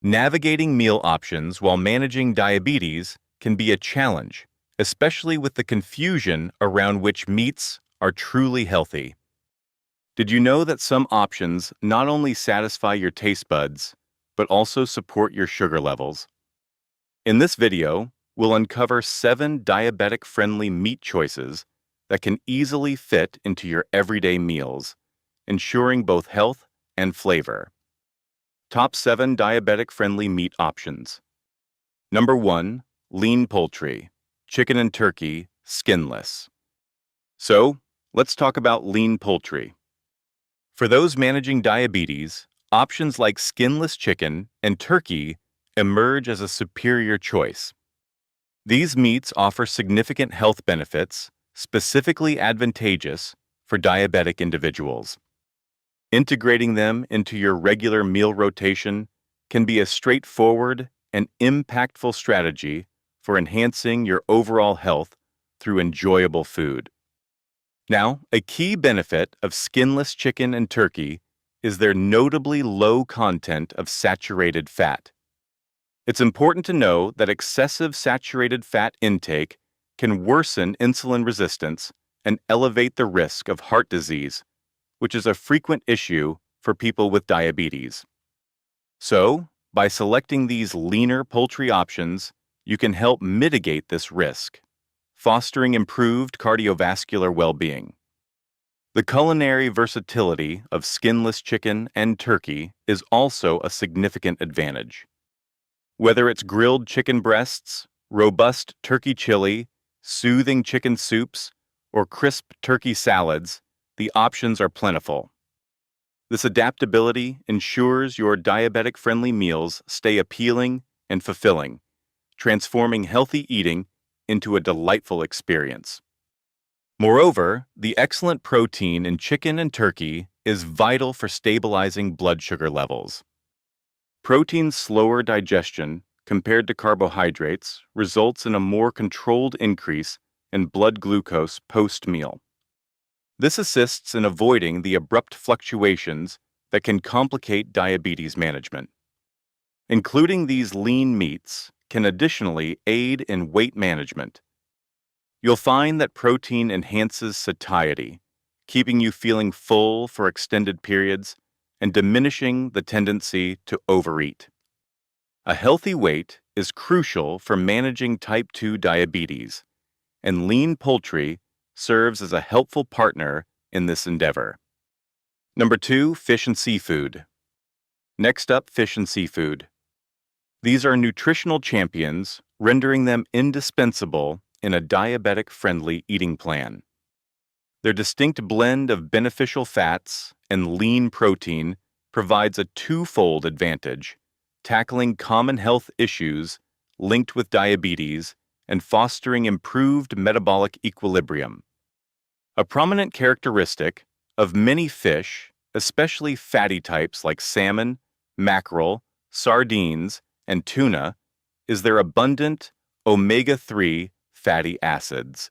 Navigating meal options while managing diabetes can be a challenge, especially with the confusion around which meats are truly healthy. Did you know that some options not only satisfy your taste buds, but also support your sugar levels? In this video, we'll uncover 7 diabetic-friendly meat choices that can easily fit into your everyday meals, ensuring both health and flavor. Top 7 diabetic-friendly meat options. Number 1, lean poultry, chicken and turkey, skinless. So, let's talk about lean poultry. For those managing diabetes, options like skinless chicken and turkey emerge as a superior choice. These meats offer significant health benefits, specifically advantageous for diabetic individuals. Integrating them into your regular meal rotation can be a straightforward and impactful strategy for enhancing your overall health through enjoyable food. Now, a key benefit of skinless chicken and turkey is their notably low content of saturated fat. It's important to know that excessive saturated fat intake can worsen insulin resistance and elevate the risk of heart disease, which is a frequent issue for people with diabetes. So, by selecting these leaner poultry options, you can help mitigate this risk, fostering improved cardiovascular well-being. The culinary versatility of skinless chicken and turkey is also a significant advantage. Whether it's grilled chicken breasts, robust turkey chili, soothing chicken soups, or crisp turkey salads, the options are plentiful. This adaptability ensures your diabetic-friendly meals stay appealing and fulfilling, transforming healthy eating into a delightful experience. Moreover, the excellent protein in chicken and turkey is vital for stabilizing blood sugar levels. Protein's slower digestion compared to carbohydrates results in a more controlled increase in blood glucose post-meal. This assists in avoiding the abrupt fluctuations that can complicate diabetes management. Including these lean meats can additionally aid in weight management. You'll find that protein enhances satiety, keeping you feeling full for extended periods and diminishing the tendency to overeat. A healthy weight is crucial for managing type 2 diabetes, and lean poultry serves as a helpful partner in this endeavor. Number 2, fish and seafood. Next up, fish and seafood. These are nutritional champions, rendering them indispensable in a diabetic-friendly eating plan. Their distinct blend of beneficial fats and lean protein provides a twofold advantage, tackling common health issues linked with diabetes and fostering improved metabolic equilibrium. A prominent characteristic of many fish, especially fatty types like salmon, mackerel, sardines, and tuna, is their abundant omega-3 fatty acids.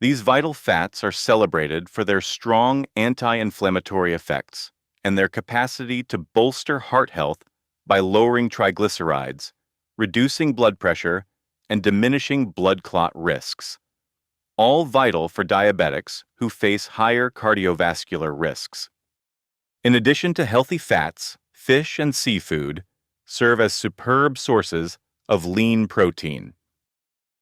These vital fats are celebrated for their strong anti-inflammatory effects and their capacity to bolster heart health by lowering triglycerides, reducing blood pressure, and diminishing blood clot risks, all vital for diabetics who face higher cardiovascular risks. In addition to healthy fats, fish and seafood serve as superb sources of lean protein.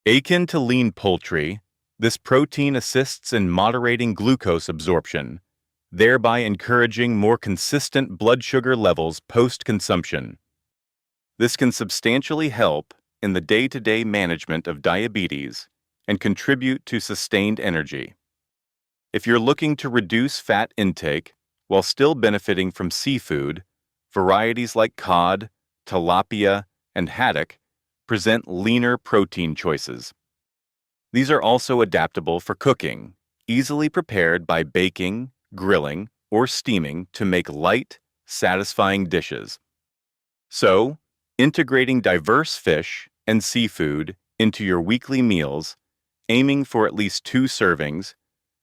Akin to lean poultry, this protein assists in moderating glucose absorption, thereby encouraging more consistent blood sugar levels post-consumption. This can substantially help in the day-to-day management of diabetes and contribute to sustained energy. If you're looking to reduce fat intake while still benefiting from seafood, varieties like cod, tilapia, and haddock present leaner protein choices. These are also adaptable for cooking, easily prepared by baking, grilling, or steaming to make light, satisfying dishes. So, integrating diverse fish and seafood into your weekly meals, aiming for at least 2 servings,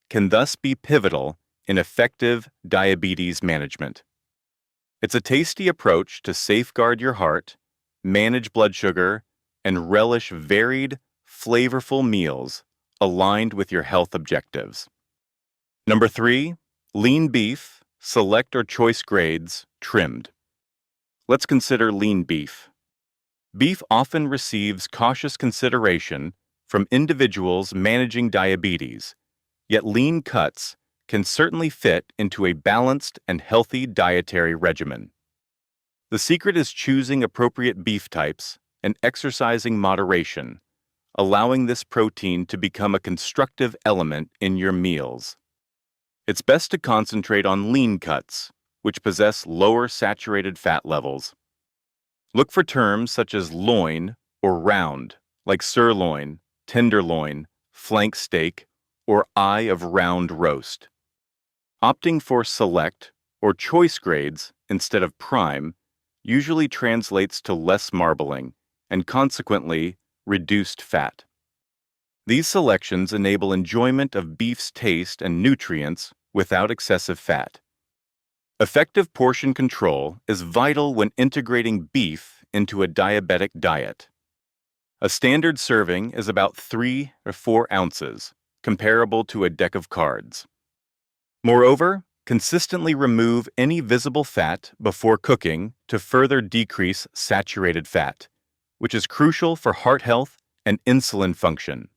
can thus be pivotal in effective diabetes management. It's a tasty approach to safeguard your heart, manage blood sugar, and relish varied, flavorful meals aligned with your health objectives. Number 3, lean beef, select or choice grades, trimmed. Let's consider lean beef. Beef often receives cautious consideration from individuals managing diabetes, yet lean cuts can certainly fit into a balanced and healthy dietary regimen. The secret is choosing appropriate beef types and exercising moderation, allowing this protein to become a constructive element in your meals. It's best to concentrate on lean cuts, which possess lower saturated fat levels. Look for terms such as loin or round, like sirloin, tenderloin, flank steak, or eye of round roast. Opting for select or choice grades instead of prime usually translates to less marbling and consequently reduced fat. These selections enable enjoyment of beef's taste and nutrients without excessive fat. Effective portion control is vital when integrating beef into a diabetic diet. A standard serving is about 3 or 4 ounces, comparable to a deck of cards. Moreover, consistently remove any visible fat before cooking to further decrease saturated fat, which is crucial for heart health and insulin function.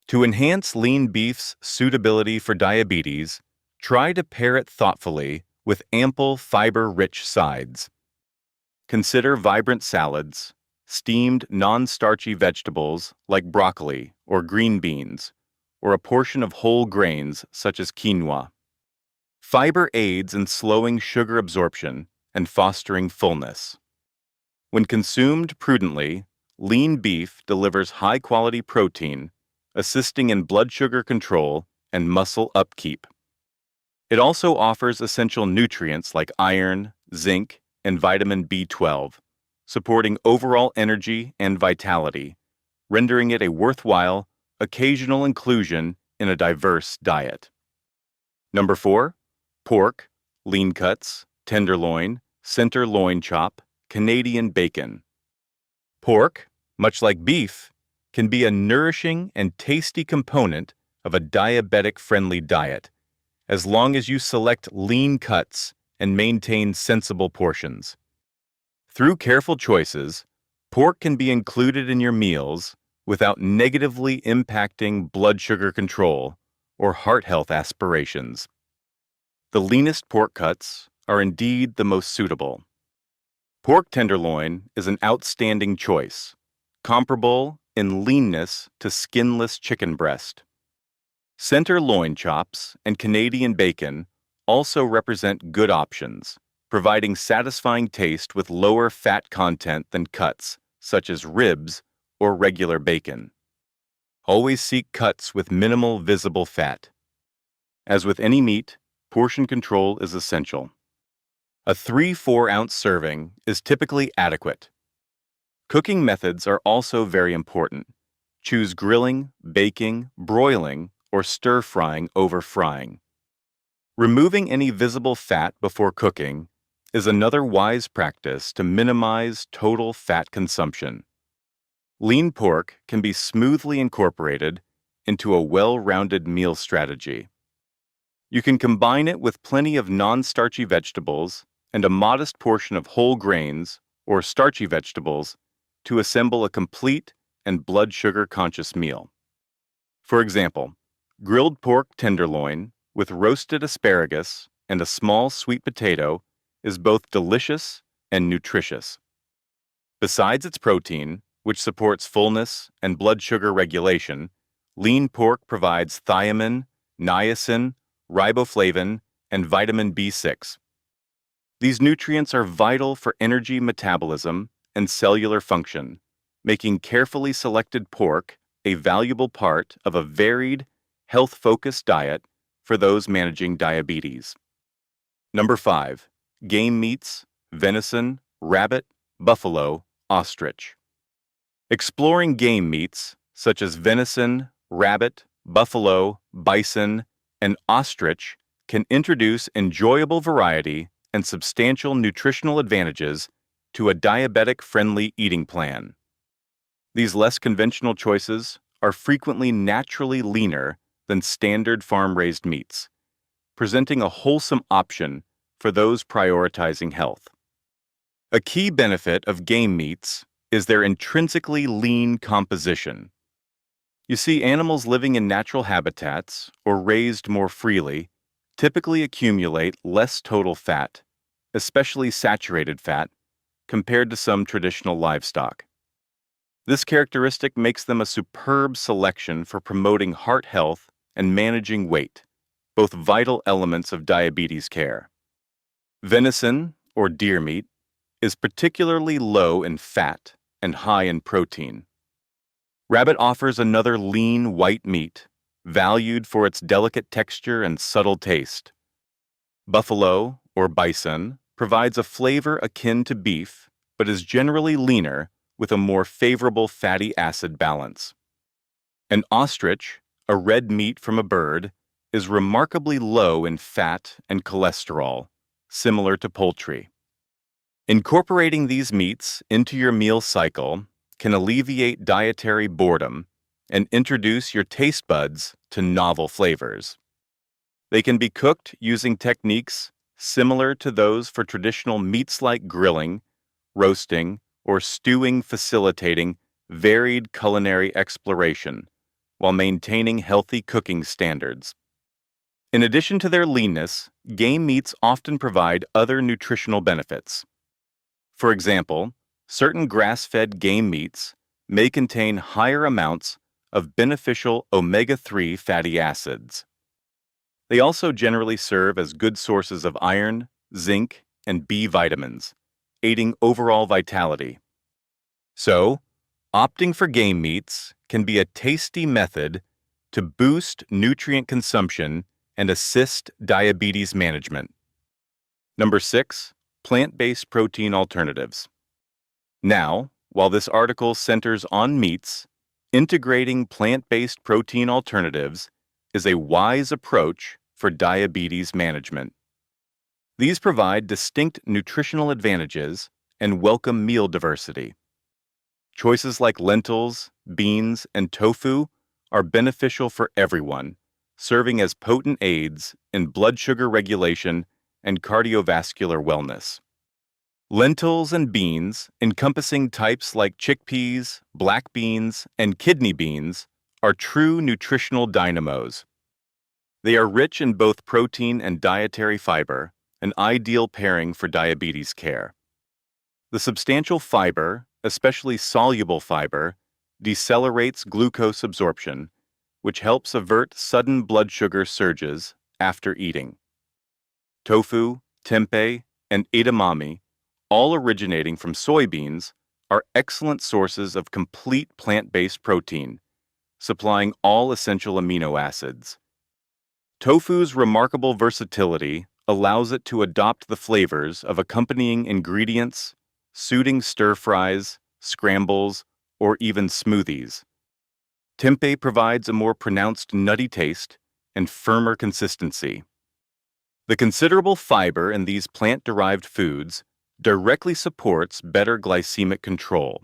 To enhance lean beef's suitability for diabetes, try to pair it thoughtfully with ample fiber-rich sides. Consider vibrant salads, steamed non-starchy vegetables like broccoli or green beans, or a portion of whole grains such as quinoa. Fiber aids in slowing sugar absorption and fostering fullness. When consumed prudently, lean beef delivers high-quality protein, assisting in blood sugar control and muscle upkeep. It also offers essential nutrients like iron, zinc, and vitamin B12, supporting overall energy and vitality, rendering it a worthwhile, occasional inclusion in a diverse diet. Number 4, pork, lean cuts, tenderloin, center loin chop, Canadian bacon. Pork, much like beef, can be a nourishing and tasty component of a diabetic-friendly diet, as long as you select lean cuts and maintain sensible portions. Through careful choices, pork can be included in your meals without negatively impacting blood sugar control or heart health aspirations. The leanest pork cuts are indeed the most suitable. Pork tenderloin is an outstanding choice, comparable in leanness to skinless chicken breast. Center loin chops and Canadian bacon also represent good options, providing satisfying taste with lower fat content than cuts, such as ribs or regular bacon. Always seek cuts with minimal visible fat. As with any meat, portion control is essential. A 3-4 ounce serving is typically adequate. Cooking methods are also very important. Choose grilling, baking, broiling, or stir-frying over frying. Removing any visible fat before cooking is another wise practice to minimize total fat consumption. Lean pork can be smoothly incorporated into a well-rounded meal strategy. You can combine it with plenty of non-starchy vegetables and a modest portion of whole grains or starchy vegetables to assemble a complete and blood sugar-conscious meal. For example, grilled pork tenderloin with roasted asparagus and a small sweet potato is both delicious and nutritious. Besides its protein, which supports fullness and blood sugar regulation, lean pork provides thiamine, niacin, riboflavin, and vitamin B6. These nutrients are vital for energy metabolism and cellular function, making carefully selected pork a valuable part of a varied, health-focused diet for those managing diabetes. Number 5, game meats, venison, rabbit, buffalo, ostrich. Exploring game meats, such as venison, rabbit, buffalo, bison, and ostrich, can introduce enjoyable variety and substantial nutritional advantages to a diabetic-friendly eating plan. These less conventional choices are frequently naturally leaner than standard farm-raised meats, presenting a wholesome option for those prioritizing health. A key benefit of game meats is their intrinsically lean composition. You see, animals living in natural habitats or raised more freely typically accumulate less total fat, especially saturated fat, compared to some traditional livestock. This characteristic makes them a superb selection for promoting heart health and managing weight, both vital elements of diabetes care. Venison, or deer meat, is particularly low in fat and high in protein. Rabbit offers another lean white meat, valued for its delicate texture and subtle taste. Buffalo, or bison, provides a flavor akin to beef, but is generally leaner with a more favorable fatty acid balance. An ostrich, a red meat from a bird, is remarkably low in fat and cholesterol, similar to poultry. Incorporating these meats into your meal cycle can alleviate dietary boredom and introduce your taste buds to novel flavors. They can be cooked using techniques similar to those for traditional meats like grilling, roasting, or stewing, facilitating varied culinary exploration while maintaining healthy cooking standards. In addition to their leanness, game meats often provide other nutritional benefits. For example, certain grass-fed game meats may contain higher amounts of beneficial omega-3 fatty acids. They also generally serve as good sources of iron, zinc, and B vitamins, aiding overall vitality. So, opting for game meats can be a tasty method to boost nutrient consumption and assist diabetes management. Number 6, plant-based protein alternatives. Now, while this article centers on meats, integrating plant-based protein alternatives is a wise approach for diabetes management. These provide distinct nutritional advantages and welcome meal diversity. Choices like lentils, beans, and tofu are beneficial for everyone, serving as potent aids in blood sugar regulation and cardiovascular wellness. Lentils and beans, encompassing types like chickpeas, black beans, and kidney beans, are true nutritional dynamos. They are rich in both protein and dietary fiber, an ideal pairing for diabetes care. The substantial fiber, especially soluble fiber, decelerates glucose absorption, which helps avert sudden blood sugar surges after eating. Tofu, tempeh, and edamame, all originating from soybeans, are excellent sources of complete plant-based protein, supplying all essential amino acids. Tofu's remarkable versatility allows it to adopt the flavors of accompanying ingredients, suiting stir-fries, scrambles, or even smoothies. Tempeh provides a more pronounced nutty taste and firmer consistency. The considerable fiber in these plant-derived foods directly supports better glycemic control.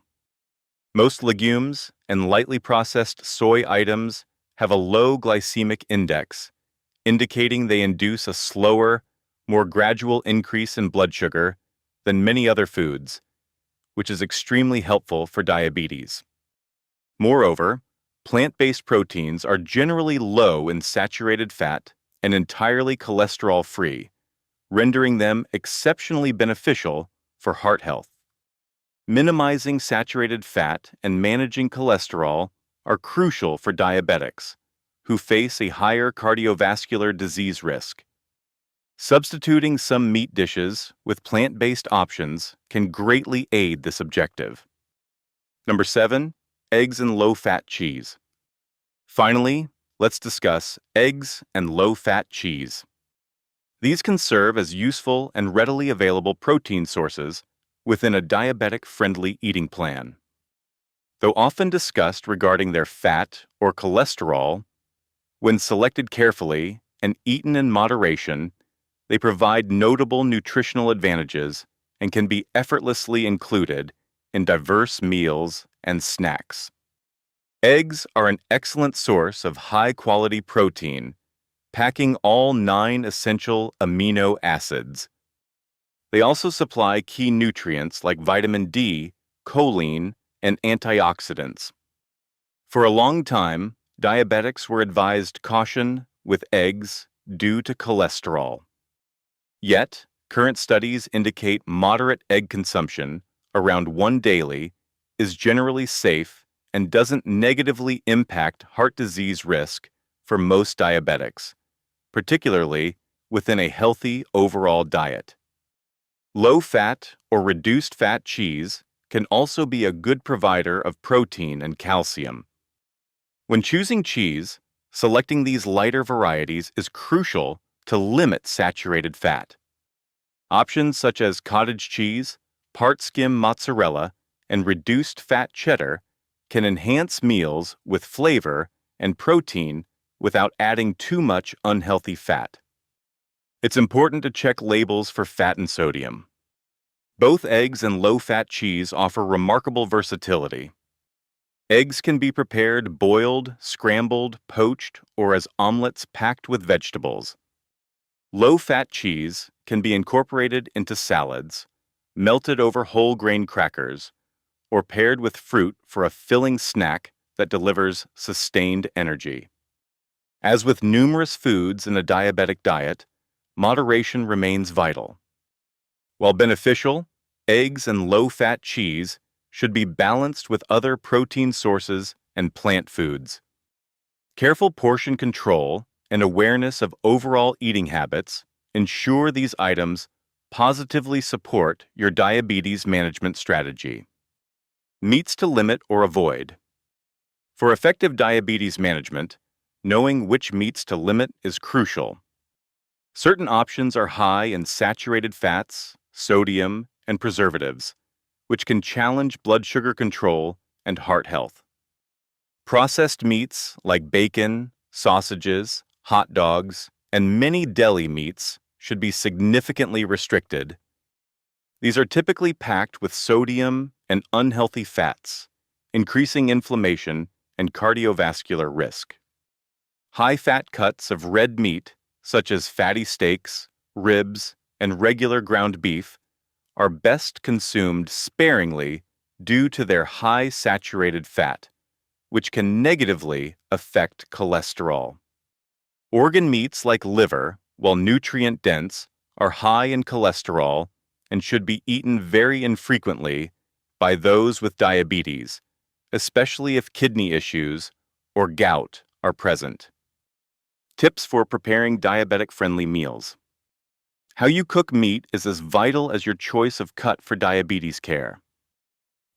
Most legumes and lightly processed soy items have a low glycemic index, indicating they induce a slower, more gradual increase in blood sugar than many other foods, which is extremely helpful for diabetes. Moreover, plant-based proteins are generally low in saturated fat and entirely cholesterol-free, rendering them exceptionally beneficial for heart health. Minimizing saturated fat and managing cholesterol are crucial for diabetics, who face a higher cardiovascular disease risk. Substituting some meat dishes with plant-based options can greatly aid this objective. Number 7, eggs and low-fat cheese. Finally, let's discuss eggs and low-fat cheese. These can serve as useful and readily available protein sources within a diabetic-friendly eating plan. Though often discussed regarding their fat or cholesterol, when selected carefully and eaten in moderation, They provide notable nutritional advantages and can be effortlessly included in diverse meals and snacks. Eggs are an excellent source of high-quality protein, packing all 9 essential amino acids. They also supply key nutrients like vitamin D, choline, and antioxidants. For a long time, diabetics were advised caution with eggs due to cholesterol. Yet, current studies indicate moderate egg consumption, around 1 daily, is generally safe and doesn't negatively impact heart disease risk for most diabetics, particularly within a healthy overall diet. Low-fat or reduced-fat cheese can also be a good provider of protein and calcium. When choosing cheese, selecting these lighter varieties is crucial to limit saturated fat. Options such as cottage cheese, part-skim mozzarella, and reduced-fat cheddar can enhance meals with flavor and protein without adding too much unhealthy fat. It's important to check labels for fat and sodium. Both eggs and low-fat cheese offer remarkable versatility. Eggs can be prepared boiled, scrambled, poached, or as omelets packed with vegetables. Low-fat cheese can be incorporated into salads, melted over whole grain crackers, or paired with fruit for a filling snack that delivers sustained energy. As with numerous foods in a diabetic diet, moderation remains vital. While beneficial, eggs and low-fat cheese should be balanced with other protein sources and plant foods. Careful portion control and awareness of overall eating habits ensure these items positively support your diabetes management strategy. Meats to limit or avoid. For effective diabetes management, knowing which meats to limit is crucial. Certain options are high in saturated fats, sodium, and preservatives, which can challenge blood sugar control and heart health. Processed meats like bacon, sausages, hot dogs, and many deli meats should be significantly restricted. These are typically packed with sodium and unhealthy fats, increasing inflammation and cardiovascular risk. High-fat cuts of red meat, such as fatty steaks, ribs, and regular ground beef, are best consumed sparingly due to their high saturated fat, which can negatively affect cholesterol. Organ meats like liver, while nutrient-dense, are high in cholesterol and should be eaten very infrequently by those with diabetes, especially if kidney issues or gout are present. Tips for preparing diabetic-friendly meals. How you cook meat is as vital as your choice of cut for diabetes care.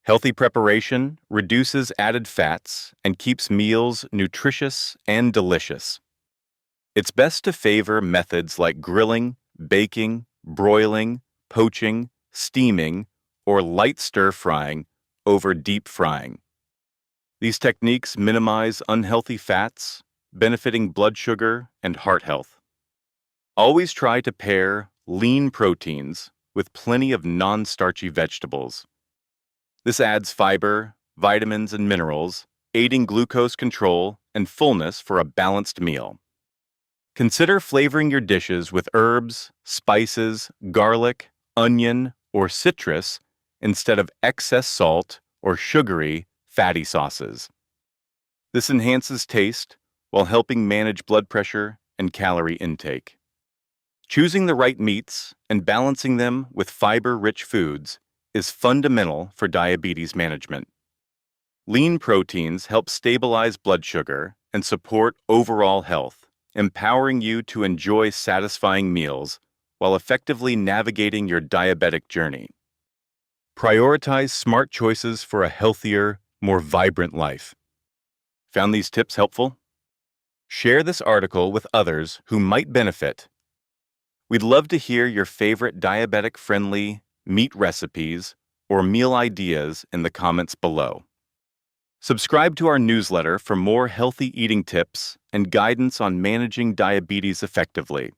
Healthy preparation reduces added fats and keeps meals nutritious and delicious. It's best to favor methods like grilling, baking, broiling, poaching, steaming, or light stir-frying over deep frying. These techniques minimize unhealthy fats, benefiting blood sugar and heart health. Always try to pair lean proteins with plenty of non-starchy vegetables. This adds fiber, vitamins, and minerals, aiding glucose control and fullness for a balanced meal. Consider flavoring your dishes with herbs, spices, garlic, onion, or citrus instead of excess salt or sugary, fatty sauces. This enhances taste while helping manage blood pressure and calorie intake. Choosing the right meats and balancing them with fiber-rich foods is fundamental for diabetes management. Lean proteins help stabilize blood sugar and support overall health, empowering you to enjoy satisfying meals while effectively navigating your diabetic journey. Prioritize smart choices for a healthier, more vibrant life. Found these tips helpful? Share this article with others who might benefit. We'd love to hear your favorite diabetic-friendly meat recipes or meal ideas in the comments below. Subscribe to our newsletter for more healthy eating tips and guidance on managing diabetes effectively.